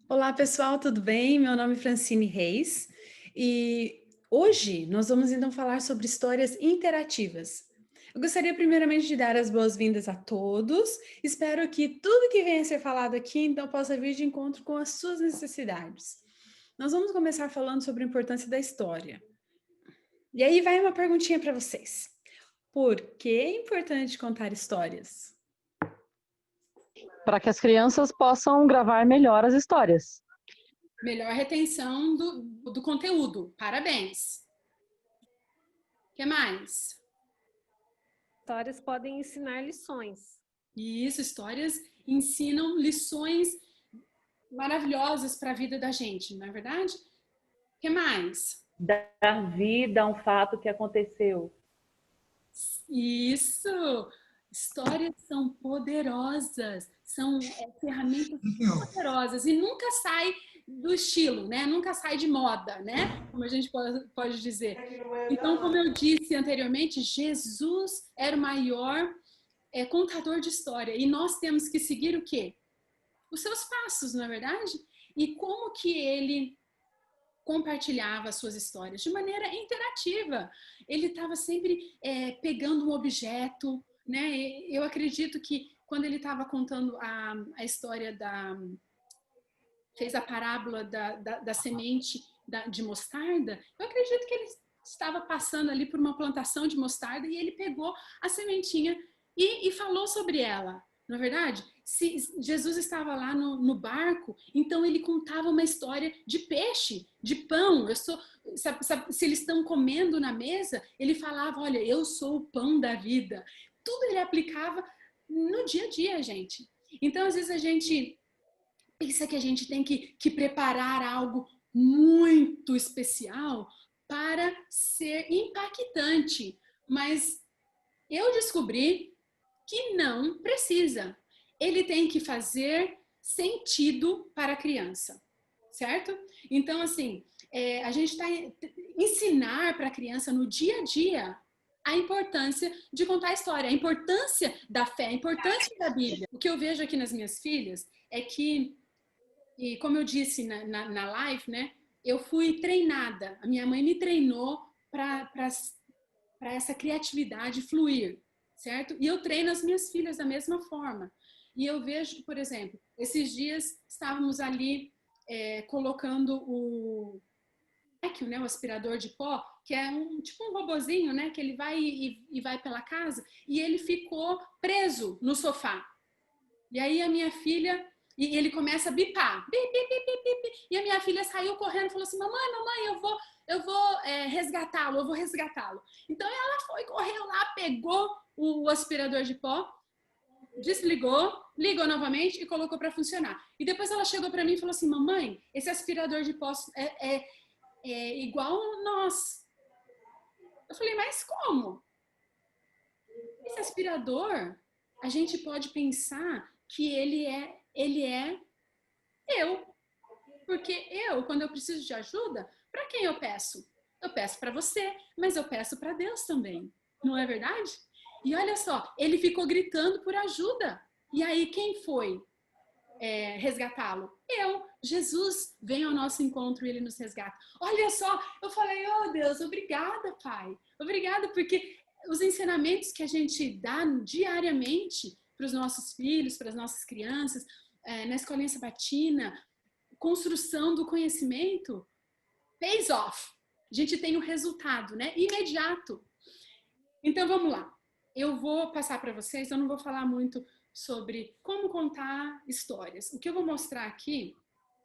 Olá, pessoal, tudo bem? Meu nome é Francine Reis e hoje nós vamos então falar sobre histórias interativas. Eu gostaria primeiramente de dar as boas-vindas a todos. Espero que tudo que venha a ser falado aqui então possa vir de encontro com as suas necessidades. Nós vamos começar falando sobre a importância da história. E aí vai uma perguntinha para vocês. Por que é importante contar histórias? Para que as crianças possam gravar melhor as histórias. Melhor retenção do conteúdo. Parabéns. O que mais? Histórias podem ensinar lições. E isso, histórias ensinam lições maravilhosas para a vida da gente, não é verdade? O que mais? Dar vida a um fato que aconteceu. Isso! Histórias são poderosas, são ferramentas poderosas e nunca sai do estilo, né? Nunca sai de moda, né? Como a gente pode dizer. Então, como eu disse anteriormente, Jesus era o maior contador de história e nós temos que seguir o quê? Os seus passos, não é verdade? E como que ele compartilhava as suas histórias de maneira interativa. Ele estava sempre pegando um objeto, né? Eu acredito que quando ele estava contando a história fez a parábola da semente de mostarda, eu acredito que ele estava passando ali por uma plantação de mostarda e ele pegou a sementinha e falou sobre ela. Não é verdade? Se Jesus estava lá no barco, então ele contava uma história de peixe, de pão. Se eles estão comendo na mesa, ele falava, olha, eu sou o pão da vida. Tudo ele aplicava no dia a dia, gente. Então, às vezes a gente pensa que a gente tem que preparar algo muito especial para ser impactante. Mas eu descobri que não precisa. Ele tem que fazer sentido para a criança, certo? Então, assim, a gente está ensinar para a criança no dia a dia a importância de contar a história, a importância da fé, a importância da Bíblia. O que eu vejo aqui nas minhas filhas é que, e como eu disse na live, né? Eu fui treinada, a minha mãe me treinou para essa criatividade fluir, certo? E eu treino as minhas filhas da mesma forma. E eu vejo, por exemplo, esses dias estávamos ali colocando o vacuum, né, o aspirador de pó, que é tipo um robozinho, né, que ele vai e vai pela casa, e ele ficou preso no sofá. E aí a minha filha, e ele começa a bipar, bip, bip, bip, bip, bip, e a minha filha saiu correndo e falou assim, mamãe, eu vou resgatá-lo, eu vou resgatá-lo. Então ela foi, correu lá, pegou o aspirador de pó, desligou, ligou novamente e colocou para funcionar. E depois ela chegou para mim e falou assim, mamãe, esse aspirador de pó é igual nós. Eu falei, mas como? Esse aspirador, a gente pode pensar que ele é eu. Porque eu, quando eu preciso de ajuda, para quem eu peço? Eu peço para você, mas eu peço para Deus também. Não é verdade? E olha só, ele ficou gritando por ajuda. E aí, quem foi resgatá-lo? Eu. Jesus vem ao nosso encontro e ele nos resgata. Olha só, eu falei, oh Deus, obrigada, Pai. Obrigada, porque os ensinamentos que a gente dá diariamente para os nossos filhos, para as nossas crianças, na escolinha sabatina, construção do conhecimento, pays off. A gente tem o resultado, né? Imediato. Então, vamos lá. Eu vou passar para vocês, eu não vou falar muito sobre como contar histórias. O que eu vou mostrar aqui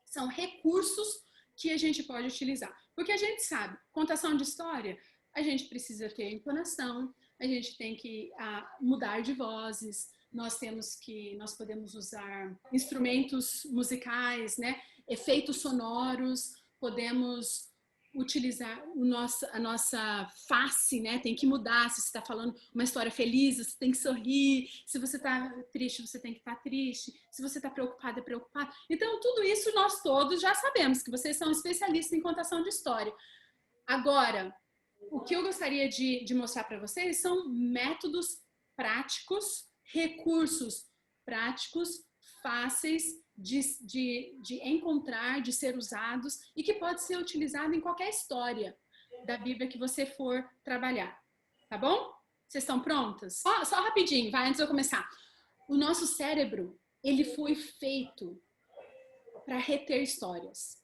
são recursos que a gente pode utilizar. Porque a gente sabe, contação de história, a gente precisa ter entonação, a gente tem que mudar de vozes, nós podemos usar instrumentos musicais, né? Efeitos sonoros, podemos utilizar a nossa face, né? Tem que mudar. Se você está falando uma história feliz, você tem que sorrir. Se você está triste, você tem que estar triste. Se você está preocupado, é preocupado. Então, tudo isso nós todos já sabemos, que vocês são especialistas em contação de história. Agora, o que eu gostaria de mostrar para vocês são métodos práticos, recursos práticos, fáceis de encontrar, de ser usados e que pode ser utilizado em qualquer história da Bíblia que você for trabalhar. Tá bom? Vocês estão prontas? Só rapidinho, vai, antes de eu começar. O nosso cérebro, ele foi feito para reter histórias.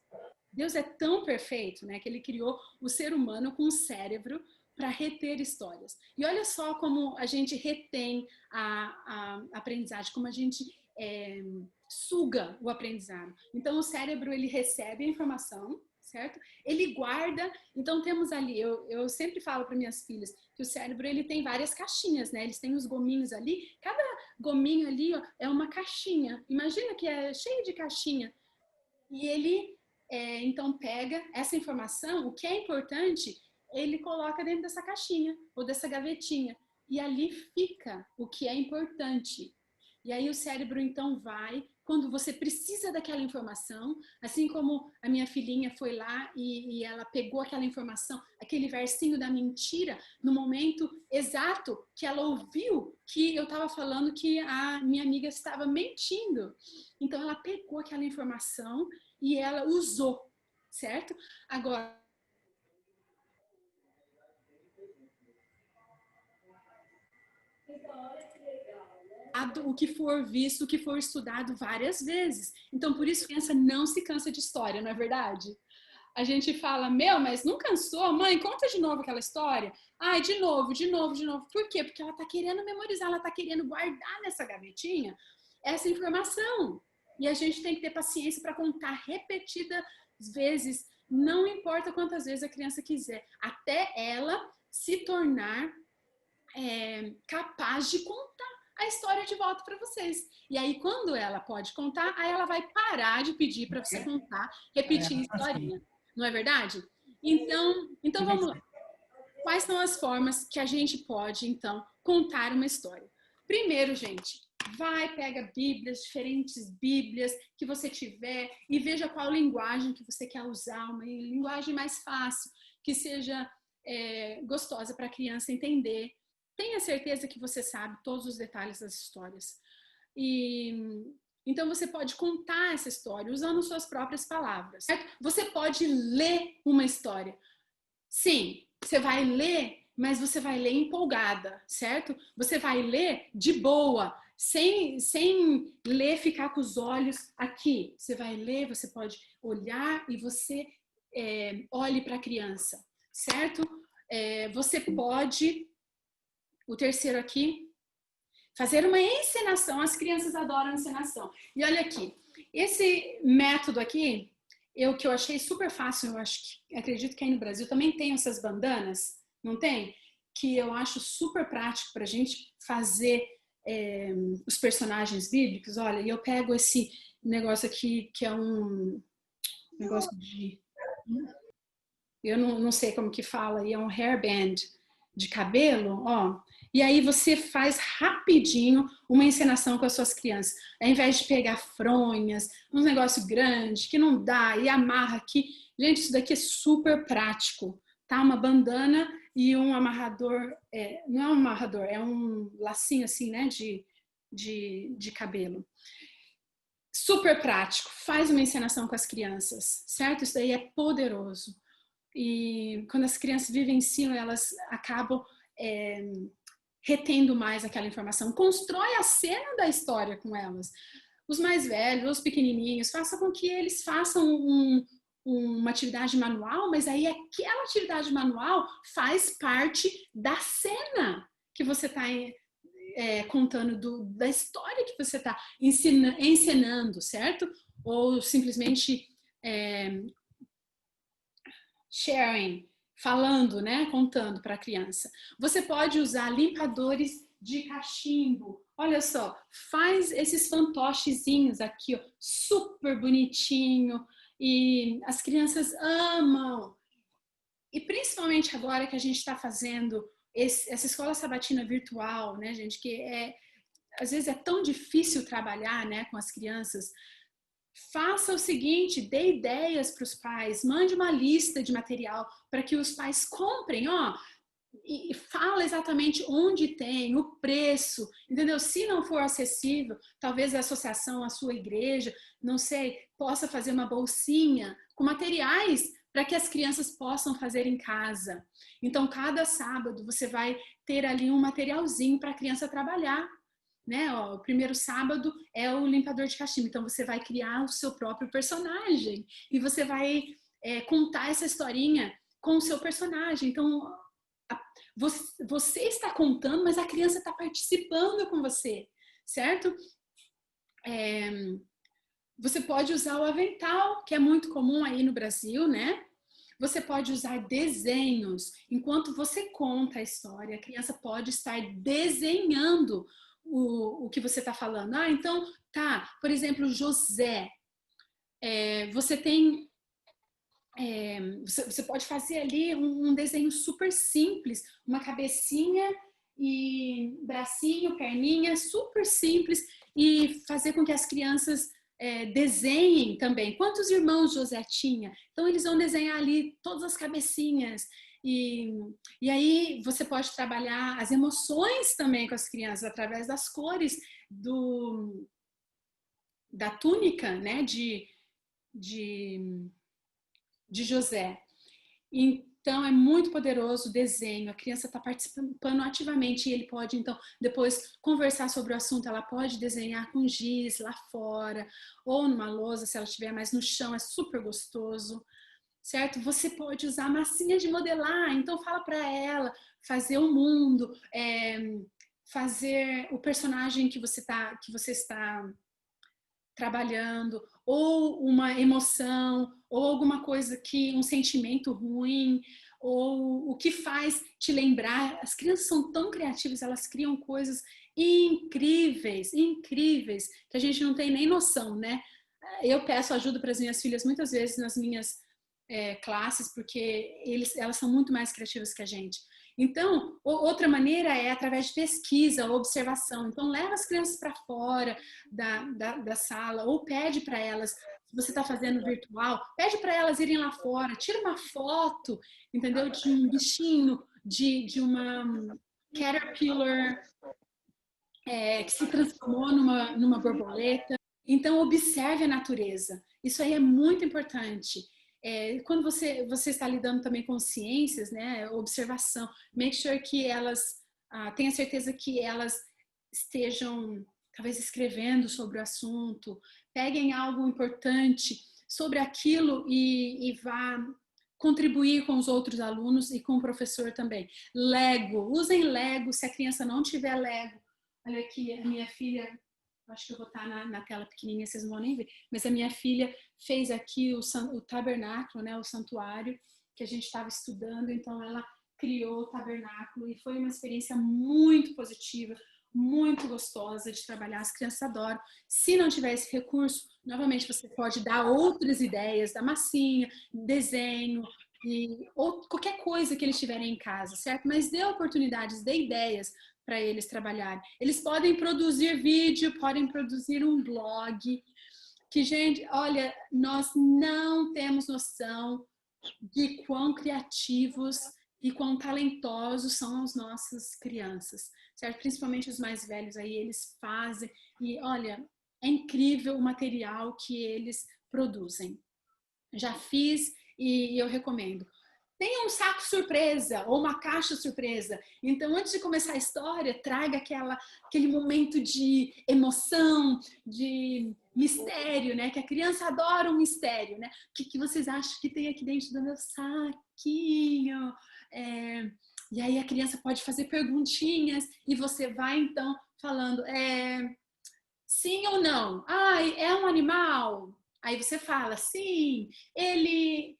Deus é tão perfeito, né, que ele criou o ser humano com um cérebro para reter histórias. E olha só como a gente retém a aprendizagem, como a gente suga o aprendizado. Então, o cérebro, ele recebe a informação, certo? Ele guarda. Então, temos ali, eu sempre falo para minhas filhas que o cérebro, ele tem várias caixinhas, né? Eles têm os gominhos ali. Cada gominho ali, ó, é uma caixinha. Imagina que é cheio de caixinha. E ele, então, pega essa informação, o que é importante, ele coloca dentro dessa caixinha ou dessa gavetinha. E ali fica o que é importante. E aí o cérebro, então, vai, quando você precisa daquela informação, assim como a minha filhinha foi lá e ela pegou aquela informação, aquele versinho da mentira, no momento exato que ela ouviu que eu estava falando que a minha amiga estava mentindo. Então, ela pegou aquela informação e ela usou, certo? Agora, o que for visto, o que for estudado várias vezes. Então, por isso, a criança não se cansa de história, não é verdade? A gente fala, mas não cansou? Mãe, conta de novo aquela história. Ai, de novo. Por quê? Porque ela está querendo memorizar, ela está querendo guardar nessa gavetinha essa informação. E a gente tem que ter paciência para contar repetidas vezes, não importa quantas vezes a criança quiser, até ela se tornar capaz de contar a história de volta para vocês. E aí, quando ela pode contar, aí ela vai parar de pedir para você contar, repetir a historinha. Não é verdade? Então vamos lá. Quais são as formas que a gente pode, então, contar uma história? Primeiro, gente, pega Bíblias, diferentes Bíblias que você tiver e veja qual linguagem que você quer usar, uma linguagem mais fácil, que seja gostosa para a criança entender. Tenha certeza que você sabe todos os detalhes das histórias. Então, você pode contar essa história usando suas próprias palavras. Certo? Você pode ler uma história. Sim, você vai ler, mas você vai ler empolgada, certo? Você vai ler de boa, sem ler, ficar com os olhos aqui. Você vai ler, você pode olhar e você olhe para a criança, certo? Você pode... O terceiro aqui, fazer uma encenação. As crianças adoram encenação. E olha aqui, esse método aqui, que eu achei super fácil, acredito que aí no Brasil também tem essas bandanas, não tem? Que eu acho super prático para a gente fazer os personagens bíblicos. Olha, e eu pego esse negócio aqui, que é um negócio de... Eu não sei como que fala, e é um hairband de cabelo, ó. E aí você faz rapidinho uma encenação com as suas crianças. Ao invés de pegar fronhas, um negócio grande que não dá e amarra aqui. Gente, isso daqui é super prático, tá? Uma bandana e um amarrador, não é um amarrador, é um lacinho assim, né, de cabelo. Super prático. Faz uma encenação com as crianças, certo? Isso daí é poderoso. E quando as crianças vivenciam, elas acabam retendo mais aquela informação. Constrói a cena da história com elas. Os mais velhos, os pequenininhos, faça com que eles façam uma atividade manual, mas aí aquela atividade manual faz parte da cena que você está contando, da história que você está encenando, certo? Ou simplesmente sharing, falando, né? Contando para a criança. Você pode usar limpadores de cachimbo. Olha só, faz esses fantochezinhos aqui, ó, super bonitinho. E as crianças amam. E principalmente agora que a gente está fazendo essa escola sabatina virtual, né, gente? Que às vezes é tão difícil trabalhar, né, com as crianças. Faça o seguinte, dê ideias para os pais, mande uma lista de material para que os pais comprem, ó, e fala exatamente onde tem, o preço, entendeu? Se não for acessível, talvez a associação, a sua igreja, não sei, possa fazer uma bolsinha com materiais para que as crianças possam fazer em casa. Então, cada sábado você vai ter ali um materialzinho para a criança trabalhar. Né? Ó, o primeiro sábado é o limpador de cachimbo, então você vai criar o seu próprio personagem e você vai contar essa historinha com o seu personagem. Então, você está contando, mas a criança está participando com você, certo? Você pode usar o avental, que é muito comum aí no Brasil, né? Você pode usar desenhos. Enquanto você conta a história, a criança pode estar desenhando o que você está falando. Ah, então, tá. Por exemplo, José. Você tem... você pode fazer ali um desenho super simples. Uma cabecinha e bracinho, perninha, super simples. E fazer com que as crianças... desenhem também. Quantos irmãos José tinha? Então, eles vão desenhar ali todas as cabecinhas. E aí, você pode trabalhar as emoções também com as crianças, através das cores da túnica, né, de José. Então, é muito poderoso o desenho. A criança está participando ativamente e ele pode, então, depois conversar sobre o assunto. Ela pode desenhar com giz lá fora ou numa lousa, se ela estiver mais no chão, é super gostoso, certo? Você pode usar massinha de modelar. Então, fala para ela fazer o mundo, fazer o personagem que você está trabalhando, ou uma emoção, ou alguma coisa um sentimento ruim, ou o que faz te lembrar. As crianças são tão criativas, elas criam coisas incríveis, incríveis, que a gente não tem nem noção, né? Eu peço ajuda para as minhas filhas muitas vezes nas minhas classes, porque elas são muito mais criativas que a gente. Então, outra maneira é através de pesquisa, observação. Então, leva as crianças para fora da sala ou pede para elas, se você está fazendo virtual, pede para elas irem lá fora, tira uma foto, entendeu? De um bichinho, de uma caterpillar que se transformou numa borboleta. Então, observe a natureza. Isso aí é muito importante. Quando você está lidando também com ciências, né, observação, make sure que elas, tenha certeza que elas estejam, talvez, escrevendo sobre o assunto, peguem algo importante sobre aquilo e vá contribuir com os outros alunos e com o professor também. Lego, usem Lego, se a criança não tiver Lego. Olha aqui, a minha filha... Acho que eu vou estar na tela pequenininha, vocês não vão nem ver. Mas a minha filha fez aqui o tabernáculo, né, o santuário que a gente estava estudando. Então, ela criou o tabernáculo e foi uma experiência muito positiva, muito gostosa de trabalhar. As crianças adoram. Se não tiver esse recurso, novamente, você pode dar outras ideias, da massinha, desenho, ou qualquer coisa que eles tiverem em casa, certo? Mas dê oportunidades, dê ideias para eles trabalharem. Eles podem produzir vídeo, podem produzir um blog, que, gente, olha, nós não temos noção de quão criativos e quão talentosos são as nossas crianças, certo? Principalmente os mais velhos aí, eles fazem, e olha, é incrível o material que eles produzem. Já fiz e eu recomendo. Tenha um saco surpresa ou uma caixa surpresa. Então, antes de começar a história, traga aquele momento de emoção, de mistério, né? Que a criança adora um mistério, né? O que vocês acham que tem aqui dentro do meu saquinho? E aí a criança pode fazer perguntinhas e você vai, então, falando sim ou não? Ah, é um animal? Aí você fala, sim, ele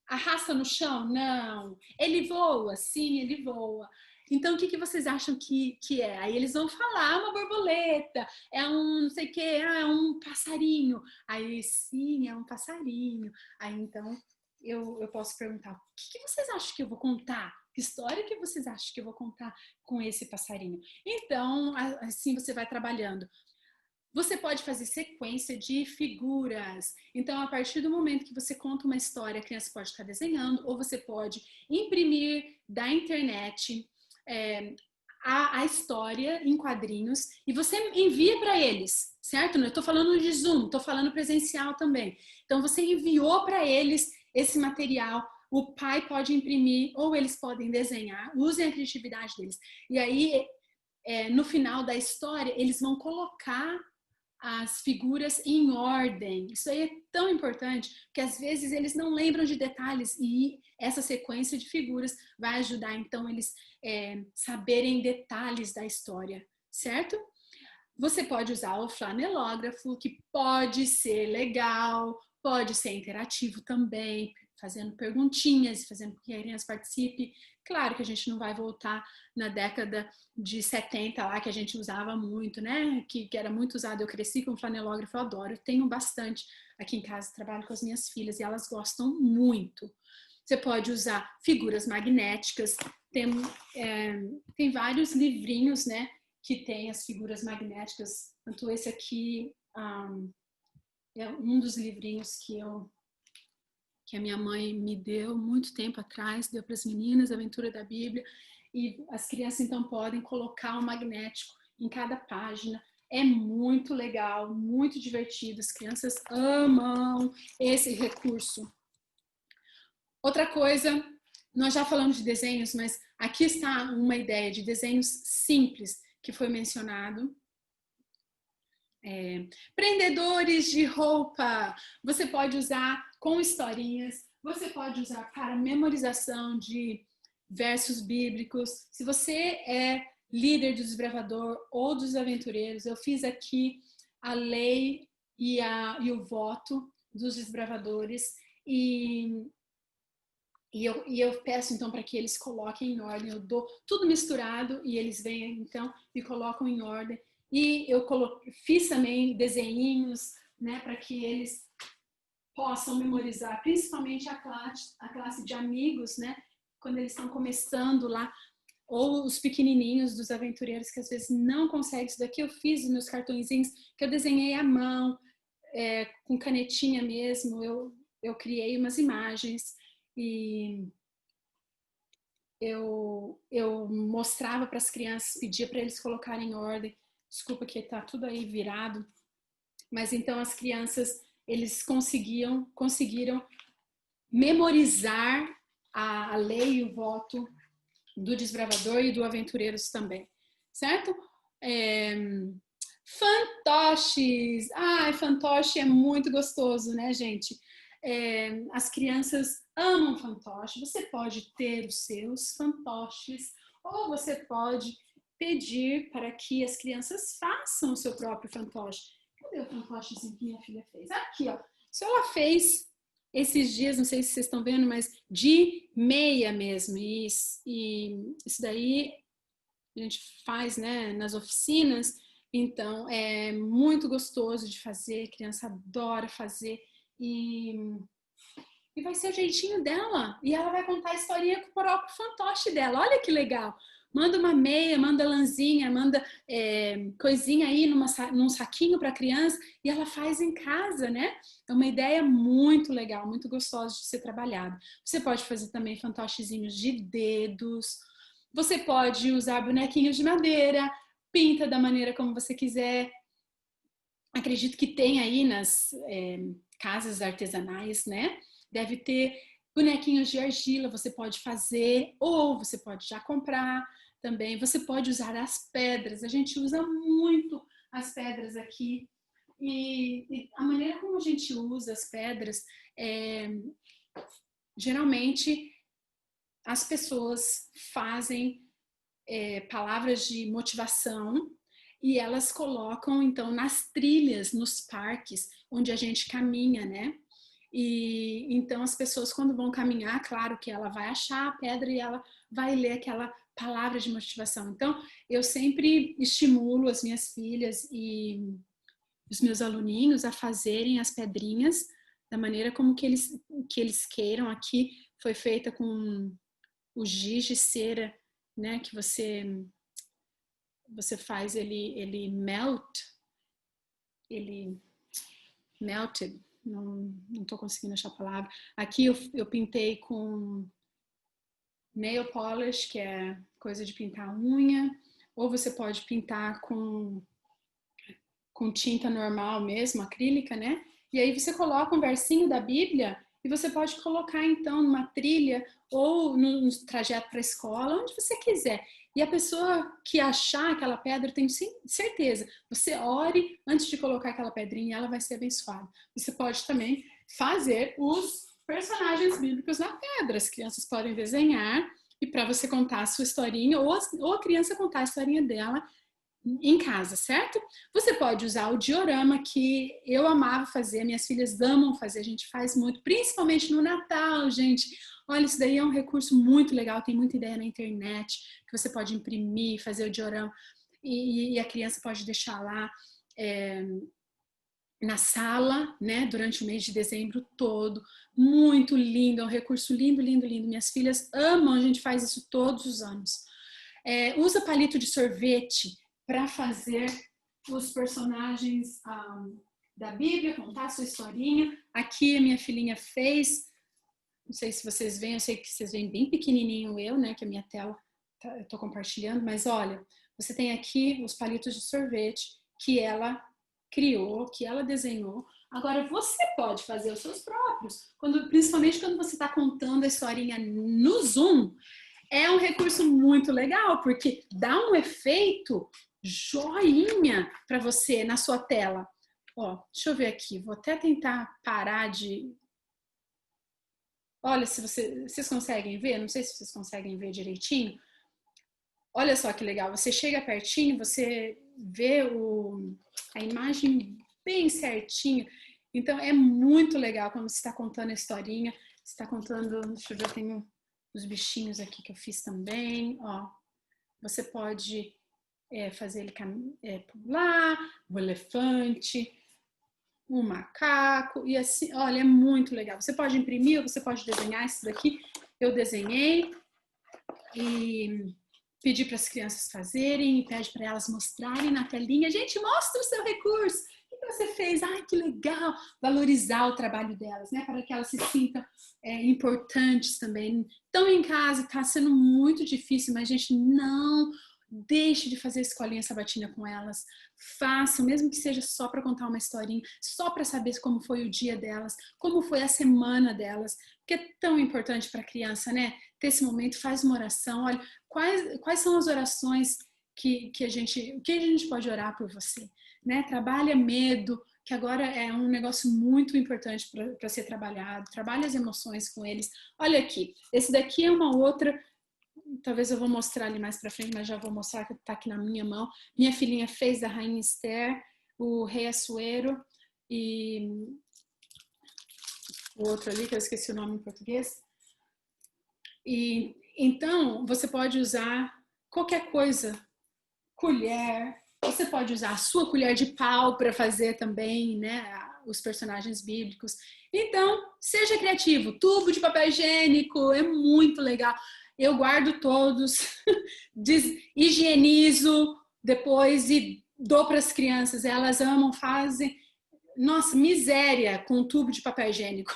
arrasta no chão? Não. Ele voa? Sim, ele voa. Então, o que vocês acham que é? Aí eles vão falar, uma borboleta, é um não sei o que, é um passarinho. Aí, sim, é um passarinho. Aí, então, eu posso perguntar, o que vocês acham que eu vou contar? Que história que vocês acham que eu vou contar com esse passarinho? Então, assim você vai trabalhando. Você pode fazer sequência de figuras. Então, a partir do momento que você conta uma história, a criança pode estar desenhando, ou você pode imprimir da internet a história em quadrinhos e você envia para eles, certo? Eu estou falando de Zoom, estou falando presencial também. Então, você enviou para eles esse material, o pai pode imprimir ou eles podem desenhar, usem a criatividade deles. E aí, no final da história, eles vão colocar as figuras em ordem. Isso aí é tão importante, que às vezes eles não lembram de detalhes e essa sequência de figuras vai ajudar, então, eles saberem detalhes da história, certo? Você pode usar o flanelógrafo, que pode ser legal, pode ser interativo também, fazendo perguntinhas, fazendo com que a criança participe. Claro que a gente não vai voltar na década de 70 lá, que a gente usava muito, né? Que era muito usado. Eu cresci com flanelógrafo, eu adoro. Eu tenho bastante aqui em casa, trabalho com as minhas filhas e elas gostam muito. Você pode usar figuras magnéticas. Tem vários livrinhos, né? Que tem as figuras magnéticas. Tanto esse aqui é um dos livrinhos que a minha mãe me deu muito tempo atrás, deu para as meninas, a Aventura da Bíblia, e as crianças então podem colocar um magnético em cada página. É muito legal, muito divertido, as crianças amam esse recurso. Outra coisa, nós já falamos de desenhos, mas aqui está uma ideia de desenhos simples que foi mencionado. Prendedores de roupa, você pode usar com historinhas, você pode usar para memorização de versos bíblicos. Se você é líder do desbravador ou dos aventureiros, eu fiz aqui a lei e o voto dos desbravadores e eu peço então para que eles coloquem em ordem, eu dou tudo misturado e eles vêm então e colocam em ordem. E eu fiz também desenhinhos, né, para que eles possam memorizar, principalmente a classe de amigos, né, quando eles estão começando lá, ou os pequenininhos dos aventureiros que às vezes não conseguem isso daqui. Eu fiz os meus cartõezinhos que eu desenhei à mão, com canetinha mesmo, eu criei umas imagens e eu mostrava para as crianças, pedia para eles colocarem em ordem. Desculpa que está tudo aí virado, mas então as crianças, eles conseguiram memorizar a lei e o voto do desbravador e do aventureiros também, certo? Fantoches! Ai, fantoche é muito gostoso, né, gente? As crianças amam fantoche. Você pode ter os seus fantoches ou você pode pedir para que as crianças façam o seu próprio fantoche. Cadê o fantochezinho que minha filha fez? Aqui, ó. Isso ela fez esses dias, não sei se vocês estão vendo, mas de meia mesmo. E isso daí a gente faz, né, nas oficinas. Então, é muito gostoso de fazer, a criança adora fazer. E vai ser o jeitinho dela. E ela vai contar a historinha com o próprio fantoche dela. Olha que legal. Manda uma meia, manda lãzinha, manda coisinha aí num saquinho para a criança e ela faz em casa, né? É uma ideia muito legal, muito gostosa de ser trabalhada. Você pode fazer também fantochezinhos de dedos. Você pode usar bonequinhos de madeira, pinta da maneira como você quiser. Acredito que tem aí nas casas artesanais, né? Deve ter bonequinhos de argila, você pode fazer, ou você pode já comprar também. Você pode usar as pedras, a gente usa muito as pedras aqui. E a maneira como a gente usa as pedras, geralmente as pessoas fazem palavras de motivação e elas colocam, então, nas trilhas, nos parques, onde a gente caminha, né? E então as pessoas quando vão caminhar, claro que ela vai achar a pedra e ela vai ler aquela palavra de motivação. Então, eu sempre estimulo as minhas filhas e os meus aluninhos a fazerem as pedrinhas da maneira como que eles queiram. Aqui foi feita com o giz de cera, né, que você faz ele melt, ele melted, não estou conseguindo achar a palavra. Aqui eu pintei com nail polish, que é coisa de pintar a unha, ou você pode pintar com tinta normal mesmo, acrílica, né? E aí você coloca um versinho da Bíblia e você pode colocar então numa trilha ou num trajeto para a escola, onde você quiser. E a pessoa que achar aquela pedra, tenho certeza, você ore antes de colocar aquela pedrinha e ela vai ser abençoada. Você pode também fazer os personagens bíblicos na pedra. As crianças podem desenhar e para você contar a sua historinha ou a criança contar a historinha dela em casa, certo? Você pode usar o diorama, que eu amava fazer, minhas filhas amam fazer, a gente faz muito, principalmente no Natal, gente. Olha, isso daí é um recurso muito legal, tem muita ideia na internet, que você pode imprimir, fazer o diorama, e a criança pode deixar lá na sala, né, durante o mês de dezembro todo. Muito lindo, é um recurso lindo, lindo, lindo. Minhas filhas amam, a gente faz isso todos os anos. Usa palito de sorvete para fazer os personagens da Bíblia, contar a sua historinha. Aqui a minha filhinha fez, não sei se vocês veem, eu sei que vocês veem bem pequenininho né, que a minha tela, eu estou compartilhando, mas olha, você tem aqui os palitos de sorvete que ela criou, que ela desenhou. Agora você pode fazer os seus próprios, principalmente quando você está contando a historinha no Zoom. É um recurso muito legal, porque dá um efeito joinha para você na sua tela. Ó, deixa eu ver aqui, vou até tentar parar de... Olha, se vocês conseguem ver, não sei se vocês conseguem ver direitinho. Olha só que legal, você chega pertinho, você vê a imagem bem certinho. Então é muito legal quando você está contando a historinha, você está contando, deixa eu ver, eu tenho os bichinhos aqui que eu fiz também, ó. Você pode fazer ele pular, o elefante, o macaco, e assim, olha, é muito legal. Você pode imprimir ou você pode desenhar. Isso daqui eu desenhei e pedi para as crianças fazerem e pede para elas mostrarem na telinha. Gente, mostra o seu recurso. O que você fez? Ai, que legal! Valorizar o trabalho delas, né? Para que elas se sintam importantes também. Estão em casa, está sendo muito difícil, mas, gente, não deixe de fazer escolinha sabatina com elas. Façam, mesmo que seja só para contar uma historinha, só para saber como foi o dia delas, como foi a semana delas, porque é tão importante para a criança, né? Ter esse momento, faz uma oração. Olha, quais são as orações que a gente pode orar por você, né? Trabalha medo, que agora é um negócio muito importante para ser trabalhado. Trabalha as emoções com eles. Olha aqui, esse daqui é uma outra, talvez eu vou mostrar ali mais para frente, mas já vou mostrar que está aqui na minha mão. Minha filhinha fez da Rainha Esther, o Rei Assuero e o outro ali, que eu esqueci o nome em português. E então, você pode usar qualquer coisa, colher, você pode usar a sua colher de pau para fazer também, né, os personagens bíblicos. Então, seja criativo. Tubo de papel higiênico é muito legal. Eu guardo todos, higienizo depois e dou para as crianças. Elas amam, fazem. Nossa, miséria com tubo de papel higiênico.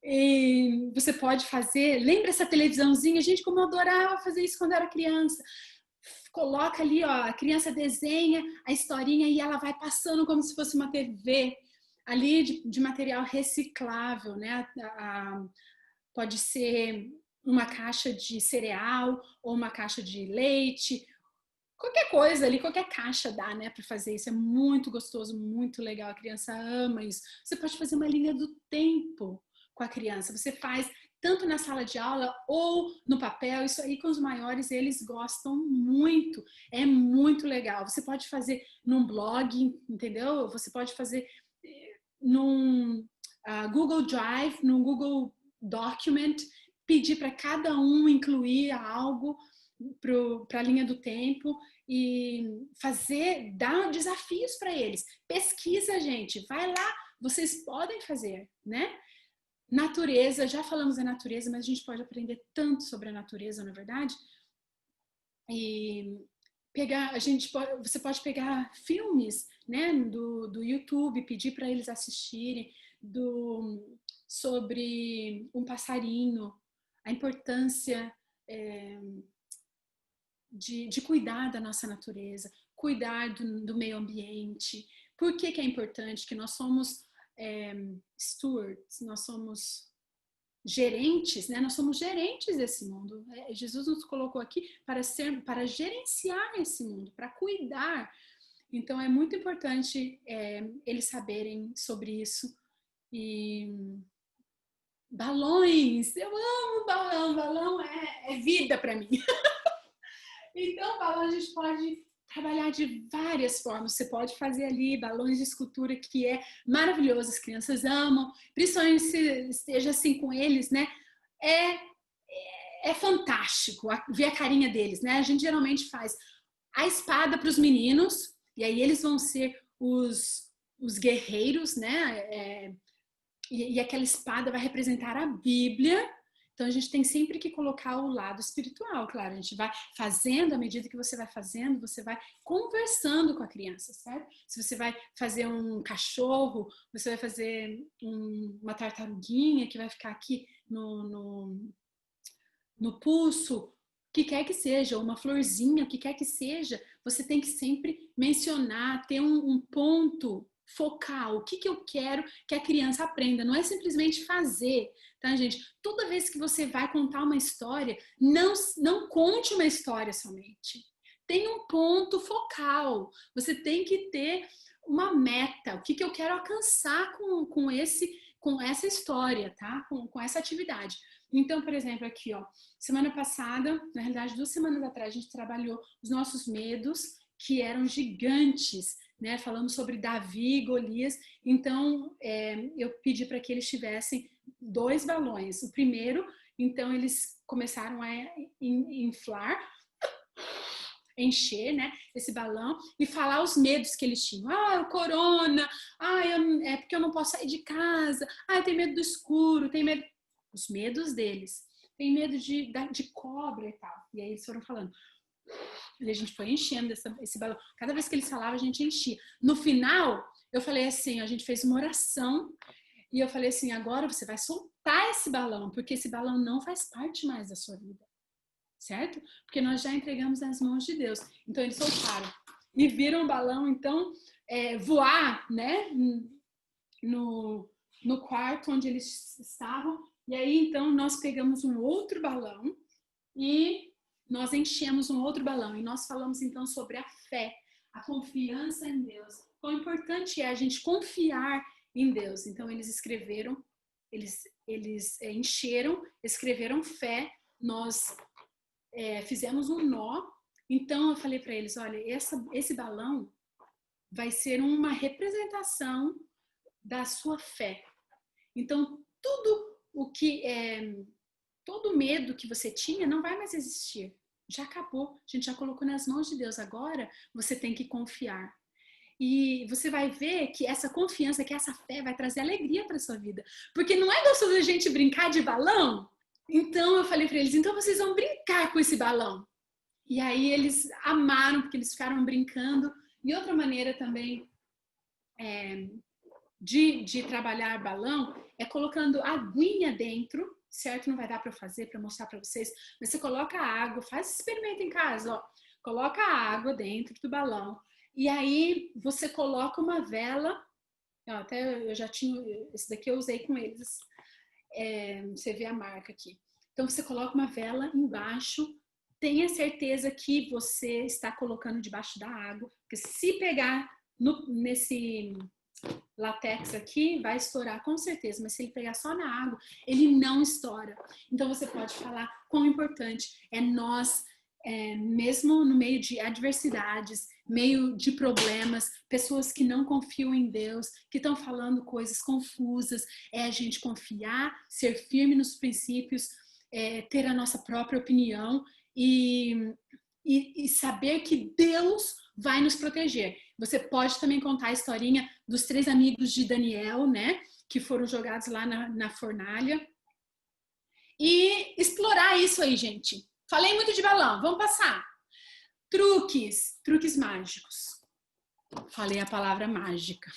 E você pode fazer, lembra essa televisãozinha? Gente, como eu adorava fazer isso quando eu era criança. Coloca ali, ó, a criança desenha a historinha e ela vai passando como se fosse uma TV ali de material reciclável, né? Pode ser uma caixa de cereal ou uma caixa de leite, qualquer coisa ali, qualquer caixa dá, né, para fazer isso. É muito gostoso, muito legal. A criança ama isso. Você pode fazer uma linha do tempo com a criança. Você faz tanto na sala de aula ou no papel. Isso aí com os maiores, eles gostam muito. É muito legal. Você pode fazer num blog, entendeu? Você pode fazer num Google Drive, num Google Document, pedir para cada um incluir algo para a linha do tempo e dar desafios para eles. Pesquisa, gente, vai lá, vocês podem fazer, né? Natureza, já falamos da natureza, mas a gente pode aprender tanto sobre a natureza, não é verdade? E você pode pegar filmes, né, do YouTube, pedir para eles assistirem sobre um passarinho, a importância de cuidar da nossa natureza, cuidar do meio ambiente. Por que é importante? Que nós somos stewards, nós somos gerentes, né? Nós somos gerentes desse mundo. Jesus nos colocou aqui para gerenciar esse mundo, para cuidar. Então é muito importante eles saberem sobre isso. E balões, eu amo balão é vida para mim. Então balão a gente pode trabalhar de várias formas. Você pode fazer ali balões de escultura, que é maravilhoso, as crianças amam, principalmente se esteja assim com eles, né? É fantástico ver a carinha deles, né? A gente geralmente faz a espada para os meninos, e aí eles vão ser os guerreiros, né? E aquela espada vai representar a Bíblia. Então a gente tem sempre que colocar o lado espiritual, claro. A gente vai fazendo, à medida que você vai fazendo, você vai conversando com a criança, certo? Se você vai fazer um cachorro, você vai fazer uma tartaruguinha que vai ficar aqui no pulso, o que quer que seja, uma florzinha, o que quer que seja, você tem que sempre mencionar, ter um ponto focal, o que eu quero que a criança aprenda, não é simplesmente fazer, tá, gente? Toda vez que você vai contar uma história, não conte uma história somente. Tem um ponto focal, você tem que ter uma meta, o que eu quero alcançar com essa história, tá? Com essa atividade. Então, por exemplo, aqui, ó, semana passada, na realidade 2 semanas atrás, a gente trabalhou os nossos medos, que eram gigantes, né? Falamos sobre Davi e Golias. Então, eu pedi para que eles tivessem 2 balões. O primeiro, então, eles começaram a inflar, encher, né, esse balão e falar os medos que eles tinham. Ah, o corona, é porque eu não posso sair de casa, eu tenho medo do escuro, tenho medo... Os medos deles. Tem medo de cobra e tal. E aí eles foram falando. E a gente foi enchendo esse balão. Cada vez que eles falavam, a gente enchia. No final, eu falei assim, a gente fez uma oração e eu falei assim, agora você vai soltar esse balão, porque esse balão não faz parte mais da sua vida. Certo? Porque nós já entregamos nas mãos de Deus. Então eles soltaram. E viram o balão, então, voar, né? No quarto onde eles estavam. E aí, então, nós pegamos um outro balão e nós enchemos um outro balão. E nós falamos, então, sobre a fé, a confiança em Deus. Quão importante é a gente confiar em Deus. Então, eles escreveram, eles encheram, escreveram fé. Nós fizemos um nó. Então, eu falei para eles, olha, esse balão vai ser uma representação da sua fé. Então, todo medo que você tinha não vai mais existir. Já acabou. A gente já colocou nas mãos de Deus. Agora você tem que confiar. E você vai ver que essa confiança, que essa fé vai trazer alegria para sua vida. Porque não é gostoso a gente brincar de balão? Então eu falei para eles, então vocês vão brincar com esse balão. E aí eles amaram, porque eles ficaram brincando. E outra maneira também de trabalhar balão é colocando aguinha dentro, certo? Não vai dar para fazer, para mostrar para vocês, mas você coloca a água, faz esse experimento em casa, ó. Coloca a água dentro do balão e aí você coloca uma vela, até eu já tinha, esse daqui eu usei com eles, você vê a marca aqui. Então você coloca uma vela embaixo, tenha certeza que você está colocando debaixo da água, porque se pegar nesse látex aqui, vai estourar com certeza, mas se ele pegar só na água, ele não estoura. Então você pode falar quão importante é nós, mesmo no meio de adversidades, meio de problemas, pessoas que não confiam em Deus, que estão falando coisas confusas, a gente confiar, ser firme nos princípios, ter a nossa própria opinião e saber que Deus vai nos proteger. Você pode também contar a historinha dos 3 amigos de Daniel, né? Que foram jogados lá na fornalha. E explorar isso aí, gente. Falei muito de balão, vamos passar. truques mágicos. Falei a palavra mágica.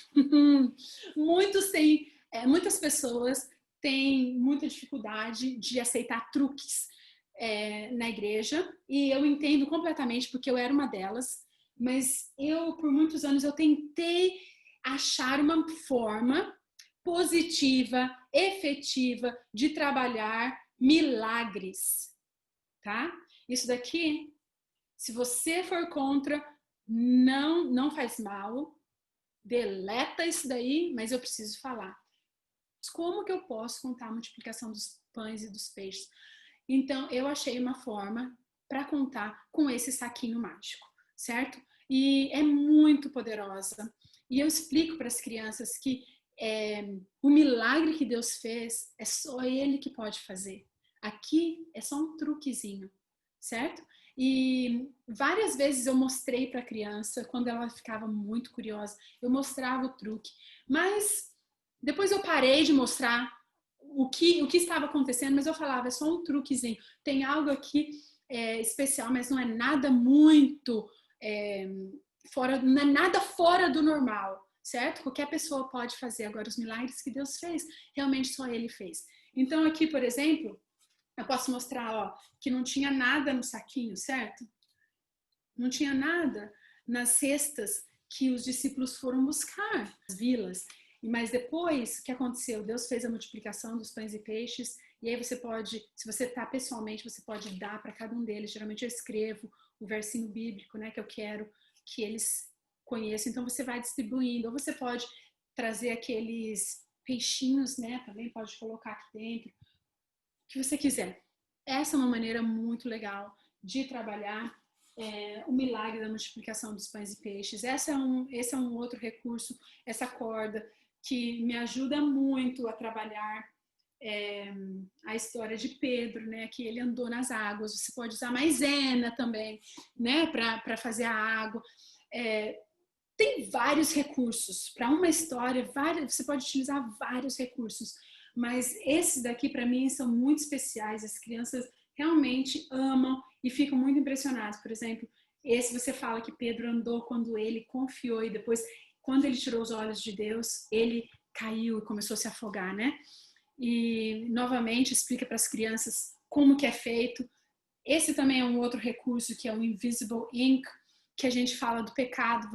Muitas pessoas têm muita dificuldade de aceitar truques na igreja, e eu entendo completamente porque eu era uma delas, mas por muitos anos, eu tentei achar uma forma positiva, efetiva de trabalhar milagres, tá? Isso daqui, se você for contra, não faz mal, deleta isso daí, mas eu preciso falar. Como que eu posso contar a multiplicação dos pães e dos peixes? Então, eu achei uma forma para contar com esse saquinho mágico, certo? E é muito poderosa. E eu explico para as crianças que o milagre que Deus fez é só Ele que pode fazer. Aqui é só um truquezinho, certo? E várias vezes eu mostrei para a criança, quando ela ficava muito curiosa, eu mostrava o truque. Mas depois eu parei de mostrar o que estava acontecendo, mas eu falava, é só um truquezinho. Tem algo aqui especial, mas não é nada muito não é nada fora do normal, certo? Qualquer pessoa pode fazer. Agora, os milagres que Deus fez, realmente só Ele fez. Então, aqui, por exemplo, eu posso mostrar, ó, que não tinha nada no saquinho, certo? Não tinha nada nas cestas que os discípulos foram buscar, as vilas. Mas depois, o que aconteceu? Deus fez a multiplicação dos pães e peixes, e aí você pode, se você está pessoalmente, você pode dar para cada um deles. Geralmente eu escrevo o versinho bíblico, né, que eu quero que eles conheçam. Então você vai distribuindo, ou você pode trazer aqueles peixinhos, né, também pode colocar aqui dentro, o que você quiser. Essa é uma maneira muito legal de trabalhar o milagre da multiplicação dos pães e peixes. Esse é um outro recurso, essa corda, que me ajuda muito a trabalhar a história de Pedro, né, que ele andou nas águas. Você pode usar maisena também, né, para fazer a água. Tem vários recursos para uma história, você pode utilizar vários recursos, mas esses daqui para mim são muito especiais. As crianças realmente amam e ficam muito impressionadas. Por exemplo, esse você fala que Pedro andou quando ele confiou, e depois, quando ele tirou os olhos de Deus, ele caiu e começou a se afogar, né? E novamente explica para as crianças como que é feito. Esse também é um outro recurso, que é o Invisible Ink, que a gente fala do pecado.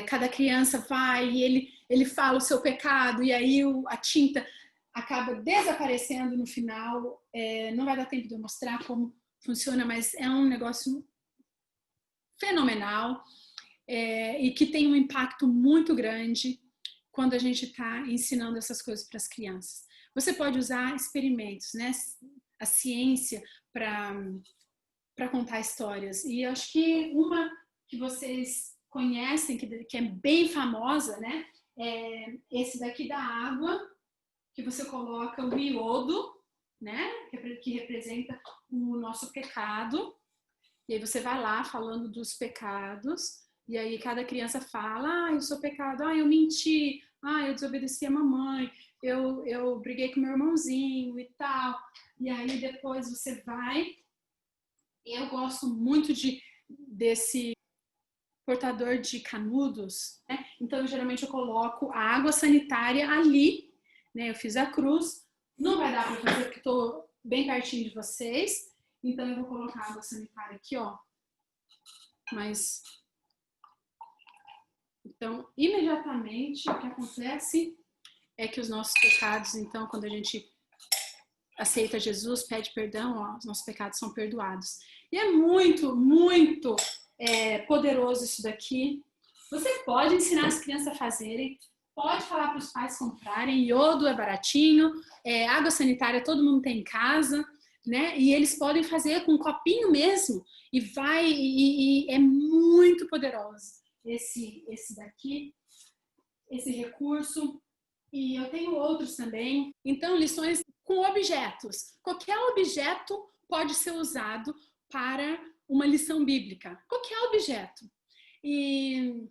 Cada criança vai e ele fala o seu pecado, e aí a tinta acaba desaparecendo no final. Não vai dar tempo de eu mostrar como funciona, mas é um negócio fenomenal, e que tem um impacto muito grande quando a gente está ensinando essas coisas para as crianças. Você pode usar experimentos, né? A ciência para contar histórias. E acho que uma que vocês conhecem, que é bem famosa, né? É esse daqui da água, que você coloca o iodo, né? Que representa o nosso pecado. E aí você vai lá falando dos pecados, e aí cada criança fala, eu sou pecado, eu menti, eu desobedeci a mamãe, eu briguei com meu irmãozinho e tal. E aí depois você vai, eu gosto muito desse portador de canudos, né? Então geralmente eu coloco a água sanitária ali, né? Eu fiz a cruz, não vai dar para fazer porque estou bem pertinho de vocês, então eu vou colocar a água sanitária aqui, ó. Mas então, imediatamente o que acontece é que os nossos pecados, então, quando a gente aceita Jesus, pede perdão, ó, os nossos pecados são perdoados. E é muito, muito poderoso isso daqui. Você pode ensinar as crianças a fazerem, pode falar para os pais comprarem, iodo é baratinho, água sanitária todo mundo tem em casa, né? E eles podem fazer com um copinho mesmo, e é muito poderoso esse daqui, esse recurso. E eu tenho outros também. Então, lições com objetos. Qualquer objeto pode ser usado para uma lição bíblica. Qualquer objeto. E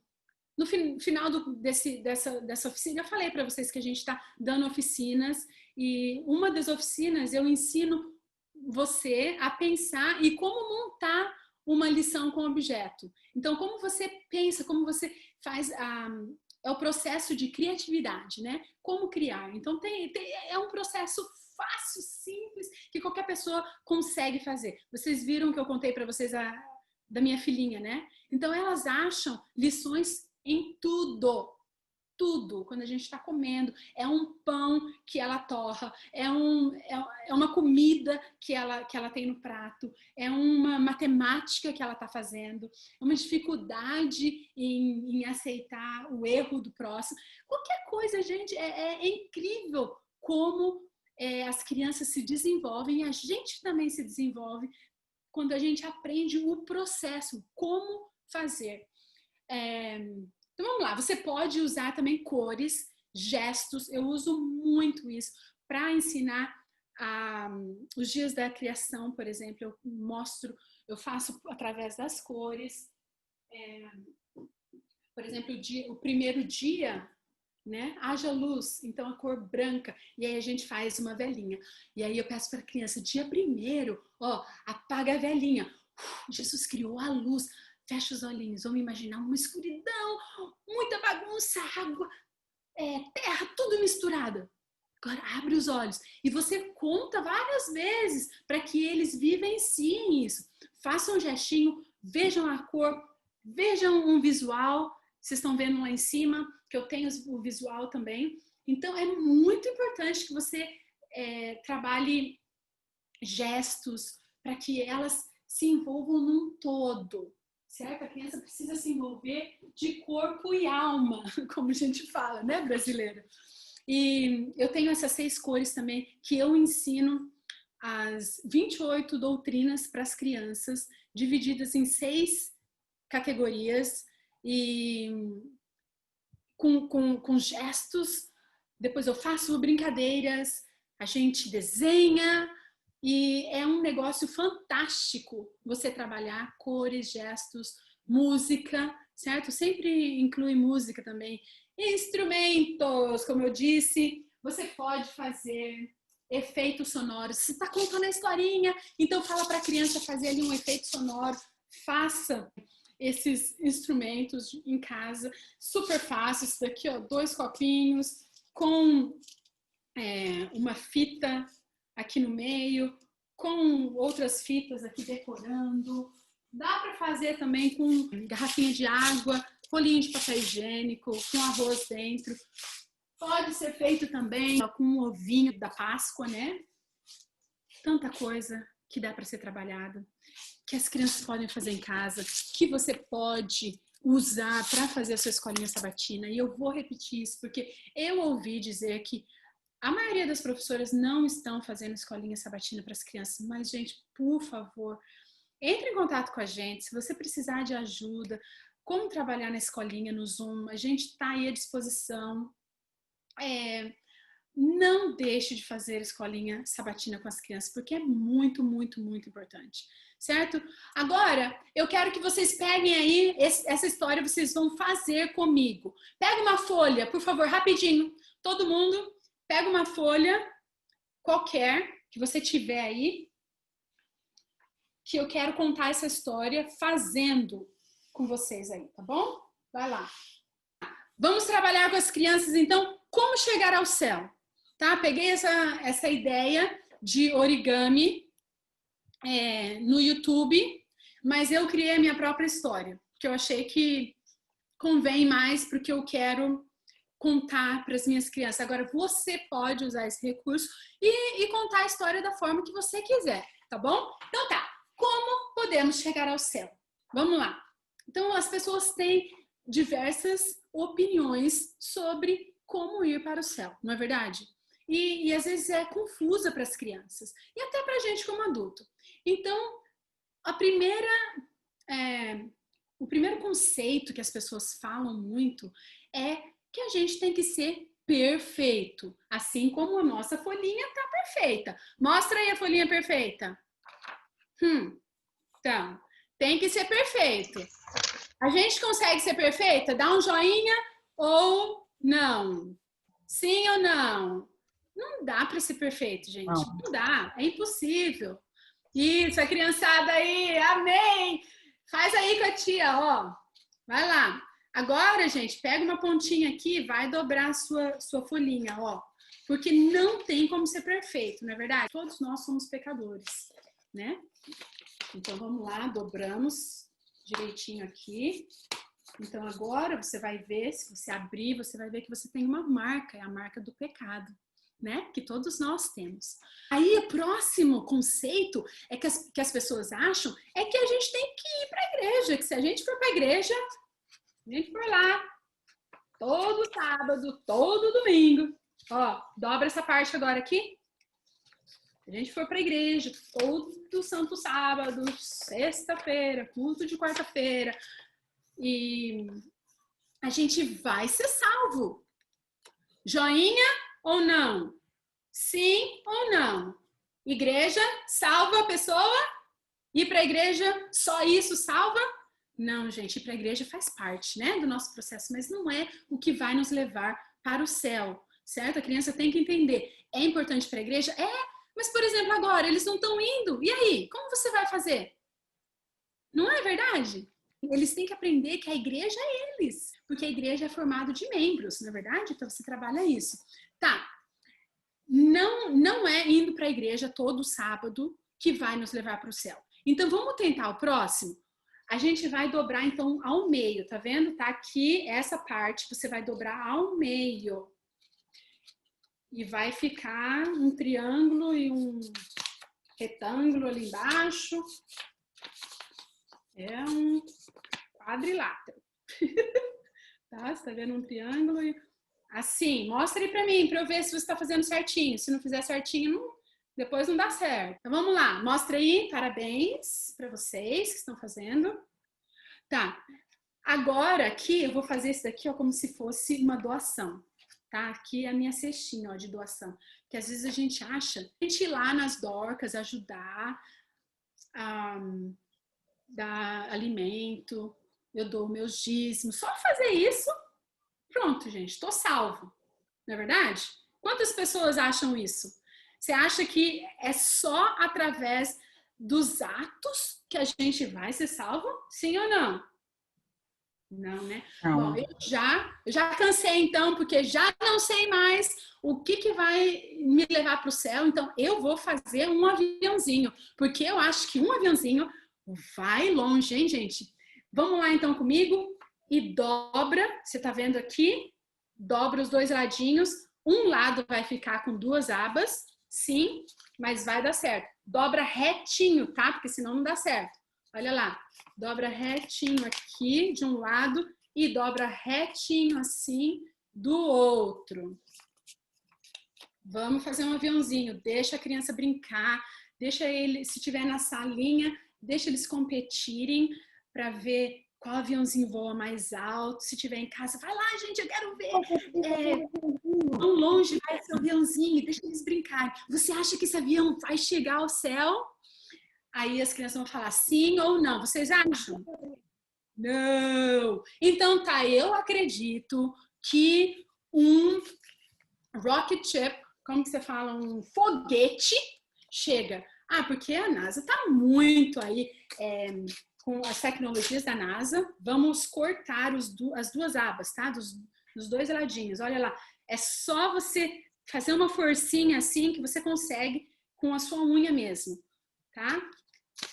no final dessa oficina, eu falei para vocês que a gente está dando oficinas. E uma das oficinas eu ensino você a pensar e como montar uma lição com objeto. Então, como você pensa, como você faz é o processo de criatividade, né? Como criar. Então, é um processo fácil, simples, que qualquer pessoa consegue fazer. Vocês viram que eu contei para vocês da minha filhinha, né? Então, elas acham lições em tudo. Tudo, quando a gente está comendo, é um pão que ela torra, é uma comida que ela tem no prato, é uma matemática que ela está fazendo, é uma dificuldade em aceitar o erro do próximo. Qualquer coisa, gente, é incrível como as crianças se desenvolvem e a gente também se desenvolve quando a gente aprende o processo, como fazer. Então vamos lá, você pode usar também cores, gestos, eu uso muito isso para ensinar os dias da criação, por exemplo, eu faço através das cores. Por exemplo, o primeiro dia, né, haja luz, então a cor branca, e aí a gente faz uma velinha. E aí eu peço para a criança, dia primeiro, apaga a velinha. Jesus criou a luz. Fecha os olhinhos, vamos imaginar uma escuridão, muita bagunça, água, terra, tudo misturado. Agora abre os olhos e você conta várias vezes para que eles vivenciem isso. Façam um gestinho, vejam a cor, vejam um visual. Vocês estão vendo lá em cima que eu tenho o visual também. Então é muito importante que você trabalhe gestos para que elas se envolvam num todo. Certo? A criança precisa se envolver de corpo e alma, como a gente fala, né, brasileiro? E eu tenho essas 6 cores também, que eu ensino as 28 doutrinas para as crianças, divididas em 6 categorias, e com gestos. Depois eu faço brincadeiras, a gente desenha, e é um negócio fantástico você trabalhar cores, gestos, música, certo? Sempre inclui música também. Instrumentos, como eu disse, você pode fazer efeitos sonoros. Se está contando a historinha, então fala para a criança fazer ali um efeito sonoro. Faça esses instrumentos em casa, super fácil. Isso daqui, 2 copinhos com uma fita aqui no meio, com outras fitas aqui decorando. Dá para fazer também com garrafinha de água, rolinho de papel higiênico, com arroz dentro. Pode ser feito também com um ovinho da Páscoa, né? Tanta coisa que dá para ser trabalhado, que as crianças podem fazer em casa, que você pode usar para fazer a sua escolinha sabatina. E eu vou repetir isso, porque eu ouvi dizer que a maioria das professoras não estão fazendo escolinha sabatina para as crianças, mas, gente, por favor, entre em contato com a gente. Se você precisar de ajuda, como trabalhar na escolinha, no Zoom, a gente está aí à disposição. Não deixe de fazer escolinha sabatina com as crianças, porque é muito, muito, muito importante, certo? Agora, eu quero que vocês peguem aí essa história, vocês vão fazer comigo. Pega uma folha, por favor, rapidinho, todo mundo. Pega uma folha qualquer que você tiver aí, que eu quero contar essa história fazendo com vocês aí, tá bom? Vai lá. Vamos trabalhar com as crianças, então, como chegar ao céu, tá? Peguei essa ideia de origami no YouTube, mas eu criei a minha própria história, porque eu achei que convém mais para o que eu quero contar para as minhas crianças. Agora, você pode usar esse recurso e contar a história da forma que você quiser, tá bom? Então tá, como podemos chegar ao céu? Vamos lá. Então, as pessoas têm diversas opiniões sobre como ir para o céu, não é verdade? E às vezes é confusa para as crianças e até para a gente como adulto. Então, o primeiro conceito que as pessoas falam muito é que a gente tem que ser perfeito, assim como a nossa folhinha está perfeita. Mostra aí a folhinha perfeita. Então, tem que ser perfeito. A gente consegue ser perfeita? Dá um joinha ou não? Sim ou não? Não dá para ser perfeito, gente. Não dá, é impossível. Isso, a criançada aí, amém! Faz aí com a tia, ó. Vai lá. Agora, gente, pega uma pontinha aqui, vai dobrar a sua folhinha, ó. Porque não tem como ser perfeito, não é verdade? Todos nós somos pecadores, né? Então, vamos lá, dobramos direitinho aqui. Então, agora você vai ver, se você abrir, você vai ver que você tem uma marca, é a marca do pecado, né? Que todos nós temos. Aí, o próximo conceito é que as pessoas acham é que a gente tem que ir para a igreja, que se a gente for para a igreja, a gente for lá todo sábado, todo domingo. Ó, dobra essa parte agora aqui. Se a gente for para a igreja todo santo sábado, sexta-feira, culto de quarta-feira, e a gente vai ser salvo. Joinha ou não? Sim ou não? Igreja salva a pessoa? Ir para a igreja, só isso salva? Não, gente, ir para a igreja faz parte, né, do nosso processo, mas não é o que vai nos levar para o céu, certo? A criança tem que entender. É importante para a igreja? É, mas, por exemplo, agora eles não estão indo. E aí? Como você vai fazer? Não é verdade? Eles têm que aprender que a igreja é eles, porque a igreja é formada de membros, não é verdade? Então você trabalha isso. Tá, não é indo para a igreja todo sábado que vai nos levar para o céu. Então vamos tentar o próximo? A gente vai dobrar então ao meio, tá vendo? Tá aqui essa parte, você vai dobrar ao meio. E vai ficar um triângulo e um retângulo ali embaixo. É um quadrilátero. Tá? Você tá vendo um triângulo e... Assim, mostra aí pra mim, pra eu ver se você tá fazendo certinho. Se não fizer certinho, depois não dá certo. Então vamos lá, mostra aí, parabéns pra vocês que estão fazendo. Tá, agora aqui eu vou fazer isso daqui ó, como se fosse uma doação. Tá? Aqui é a minha cestinha ó, de doação. Que às vezes a gente acha, a gente ir lá nas dorcas, ajudar, dar alimento, eu dou meus dízimos. Só fazer isso, pronto, gente, tô salvo. Não é verdade? Quantas pessoas acham isso? Você acha que é só através dos atos que a gente vai ser salvo? Sim ou não? Não, né? Não. Bom, eu já cansei então, porque já não sei mais o que vai me levar para o céu, então eu vou fazer um aviãozinho, porque eu acho que um aviãozinho vai longe, hein, gente? Vamos lá então comigo e dobra, você tá vendo aqui? Dobra os dois ladinhos, um lado vai ficar com duas abas, sim, mas vai dar certo. Dobra retinho, tá? Porque senão não dá certo. Olha lá, dobra retinho aqui de um lado e dobra retinho assim do outro. Vamos fazer um aviãozinho, deixa a criança brincar, deixa ele, se tiver na salinha, deixa eles competirem para ver qual aviãozinho voa mais alto. Se tiver em casa, vai lá, gente, eu quero ver. Tão longe vai esse aviãozinho, deixa eles brincarem. Você acha que esse avião vai chegar ao céu? Aí as crianças vão falar sim ou não. Vocês acham? Não! Então tá, eu acredito que um rocket ship, como que você fala? Um foguete chega. Ah, porque a NASA tá muito aí com as tecnologias da NASA. Vamos cortar as duas abas, tá? Dos dois ladinhos. Olha lá, é só você fazer uma forcinha assim que você consegue com a sua unha mesmo, tá?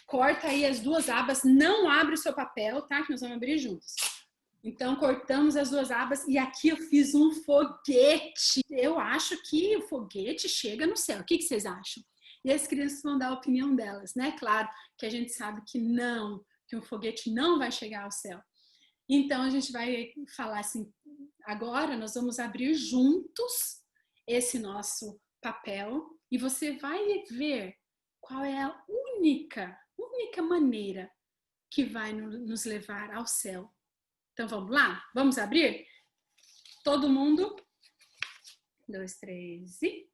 Corta aí as duas abas, não abre o seu papel, tá? Que nós vamos abrir juntos. Então, cortamos as duas abas e aqui eu fiz um foguete. Eu acho que o foguete chega no céu. O que vocês acham? E as crianças vão dar a opinião delas, né? Claro que a gente sabe que não, que um foguete não vai chegar ao céu. Então, a gente vai falar assim, agora nós vamos abrir juntos esse nosso papel e você vai ver qual é a única maneira que vai nos levar ao céu. Então, vamos lá? Vamos abrir? Todo mundo? 1, 2, 3 e...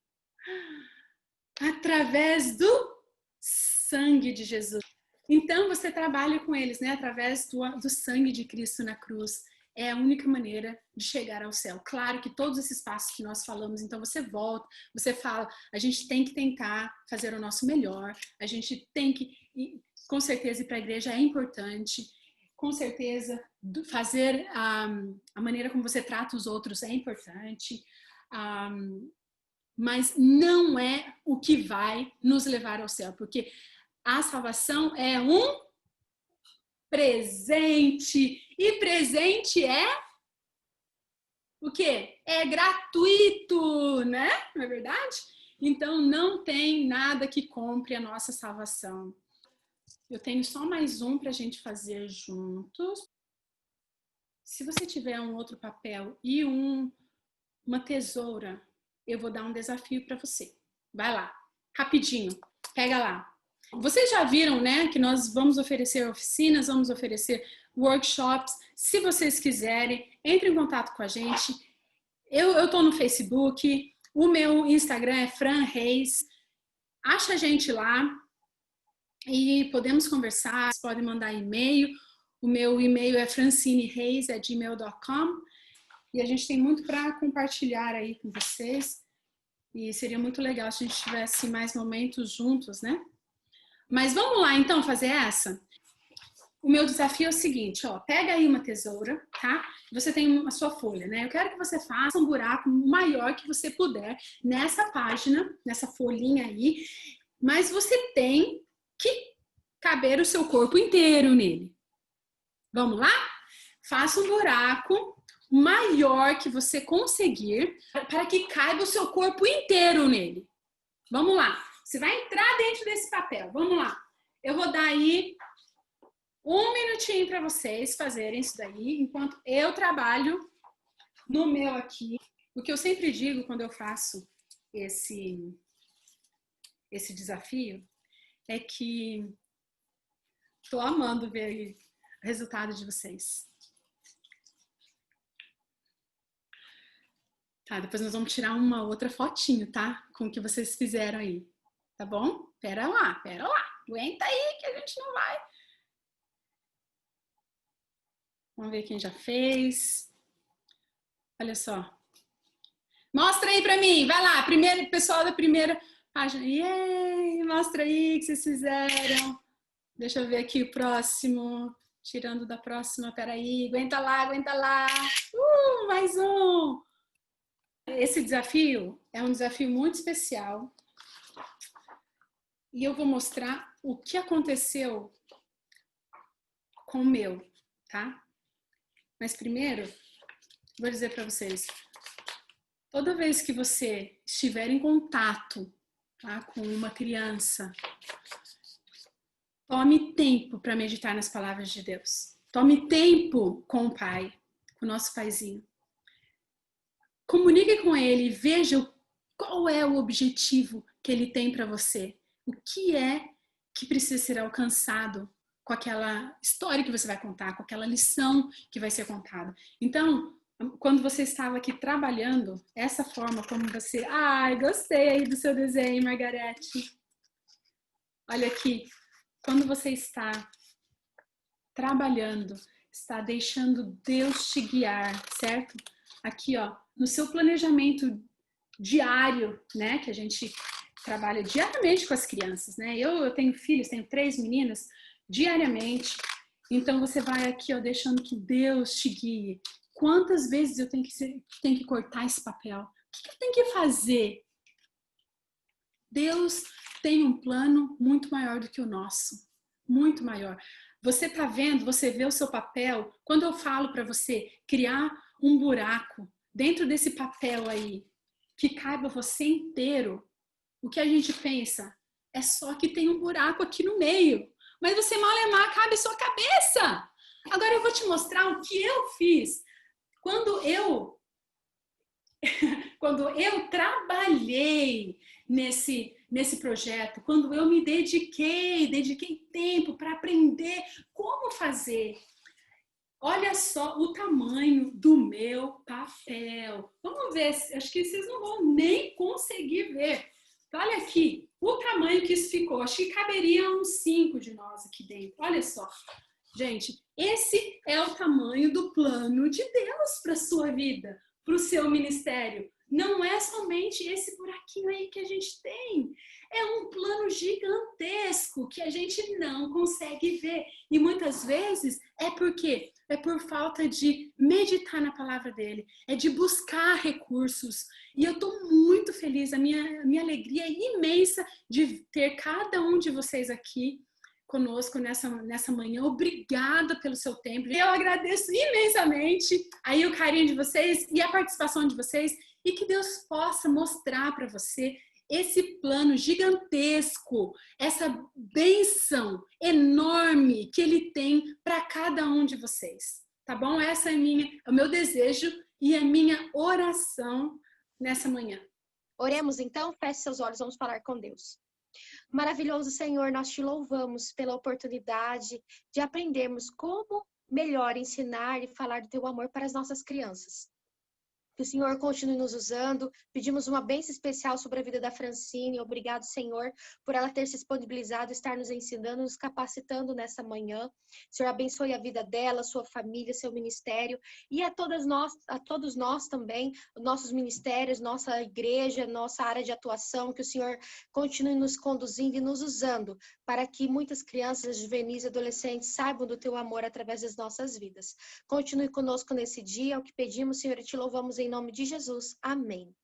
Através do sangue de Jesus. Então, você trabalha com eles, né? Através do sangue de Cristo na cruz. É a única maneira de chegar ao céu. Claro que todos esses passos que nós falamos, então você volta, você fala, a gente tem que tentar fazer o nosso melhor, a gente tem que E, com certeza, ir para a igreja é importante. Com certeza, fazer a maneira como você trata os outros é importante. Mas não é o que vai nos levar ao céu, porque a salvação é um presente. E presente é o quê? É gratuito, né? Não é verdade? Então, não tem nada que compre a nossa salvação. Eu tenho só mais um para a gente fazer juntos. Se você tiver um outro papel e uma tesoura, eu vou dar um desafio para você. Vai lá, rapidinho, pega lá. Vocês já viram, né, que nós vamos oferecer oficinas, vamos oferecer workshops. Se vocês quiserem, entre em contato com a gente. Eu tô no Facebook, o meu Instagram é Fran Reis. Acha a gente lá e podemos conversar. Vocês podem mandar e-mail. O meu e-mail é francinereis@gmail.com e a gente tem muito para compartilhar aí com vocês. E seria muito legal se a gente tivesse mais momentos juntos, né? Mas vamos lá, então, fazer essa? O meu desafio é o seguinte, ó, pega aí uma tesoura, tá? Você tem a sua folha, né? Eu quero que você faça um buraco maior que você puder nessa página, nessa folhinha aí, mas você tem que caber o seu corpo inteiro nele. Vamos lá? Faça um buraco maior que você conseguir para que caiba o seu corpo inteiro nele. Vamos lá. Você vai entrar dentro desse papel. Vamos lá. Eu vou dar aí 1 minutinho para vocês fazerem isso daí, enquanto eu trabalho no meu aqui. O que eu sempre digo quando eu faço esse desafio é que estou amando ver o resultado de vocês. Tá, depois nós vamos tirar uma outra fotinho, tá? Com o que vocês fizeram aí. Tá bom? Pera lá. Aguenta aí que a gente não vai. Vamos ver quem já fez. Olha só. Mostra aí pra mim. Vai lá. Primeiro, pessoal da primeira página. Yay! Mostra aí o que vocês fizeram. Deixa eu ver aqui o próximo. Tirando da próxima. Peraí. Aguenta lá. Mais um. Esse desafio é um desafio muito especial. E eu vou mostrar o que aconteceu com o meu, tá? Mas primeiro, vou dizer para vocês, toda vez que você estiver em contato, tá, com uma criança, tome tempo para meditar nas palavras de Deus. Tome tempo com o Pai, com o nosso Paizinho. Comunique com Ele, veja qual é o objetivo que Ele tem para você. O que é que precisa ser alcançado com aquela história que você vai contar, com aquela lição que vai ser contada. Então, quando você estava aqui trabalhando, essa forma como você... Ai, gostei aí do seu desenho, Margarete. Olha aqui, quando você está trabalhando, está deixando Deus te guiar, certo? Aqui, ó, no seu planejamento diário, né, que a gente trabalha diariamente com as crianças, né? Eu tenho filhos, tenho 3 meninas, diariamente. Então você vai aqui, ó, deixando que Deus te guie. Quantas vezes eu tenho que cortar esse papel? O que eu tenho que fazer? Deus tem um plano muito maior do que o nosso. Muito maior. Você tá vendo, você vê o seu papel. Quando eu falo para você criar um buraco dentro desse papel aí, que caiba você inteiro, o que a gente pensa é só que tem um buraco aqui no meio. Mas você malemar cabe sua cabeça. Agora eu vou te mostrar o que eu fiz. Quando eu trabalhei nesse projeto, quando eu me dediquei tempo para aprender como fazer. Olha só o tamanho do meu papel. Vamos ver, acho que vocês não vão nem conseguir ver. Olha aqui, o tamanho que isso ficou. Acho que caberia uns 5 de nós aqui dentro. Olha só. Gente, esse é o tamanho do plano de Deus para a sua vida, para o seu ministério. não é somente esse buraquinho aí que a gente tem. É um plano gigantesco que a gente não consegue ver. E muitas vezes é porque é por falta de meditar na palavra dele, é de buscar recursos. E eu estou muito feliz, a minha alegria é imensa de ter cada um de vocês aqui conosco nessa manhã. Obrigada pelo seu tempo. Eu agradeço imensamente aí o carinho de vocês e a participação de vocês, e que Deus possa mostrar para você esse plano gigantesco, essa bênção enorme que Ele tem para cada um de vocês, tá bom? Essa é o meu desejo e a minha oração nessa manhã. Oremos então, feche seus olhos, vamos falar com Deus. Maravilhoso Senhor, nós te louvamos pela oportunidade de aprendermos como melhor ensinar e falar do teu amor para as nossas crianças. Que o Senhor continue nos usando. Pedimos uma bênção especial sobre a vida da Francine. Obrigado, Senhor, por ela ter se disponibilizado, estar nos ensinando, nos capacitando nessa manhã. Senhor, abençoe a vida dela, sua família, seu ministério e a todos nós também, nossos ministérios, nossa igreja, nossa área de atuação. Que o Senhor continue nos conduzindo e nos usando para que muitas crianças, juvenis e adolescentes saibam do teu amor através das nossas vidas. Continue conosco nesse dia, é o que pedimos, Senhor, e te louvamos em nome de Jesus. Amém.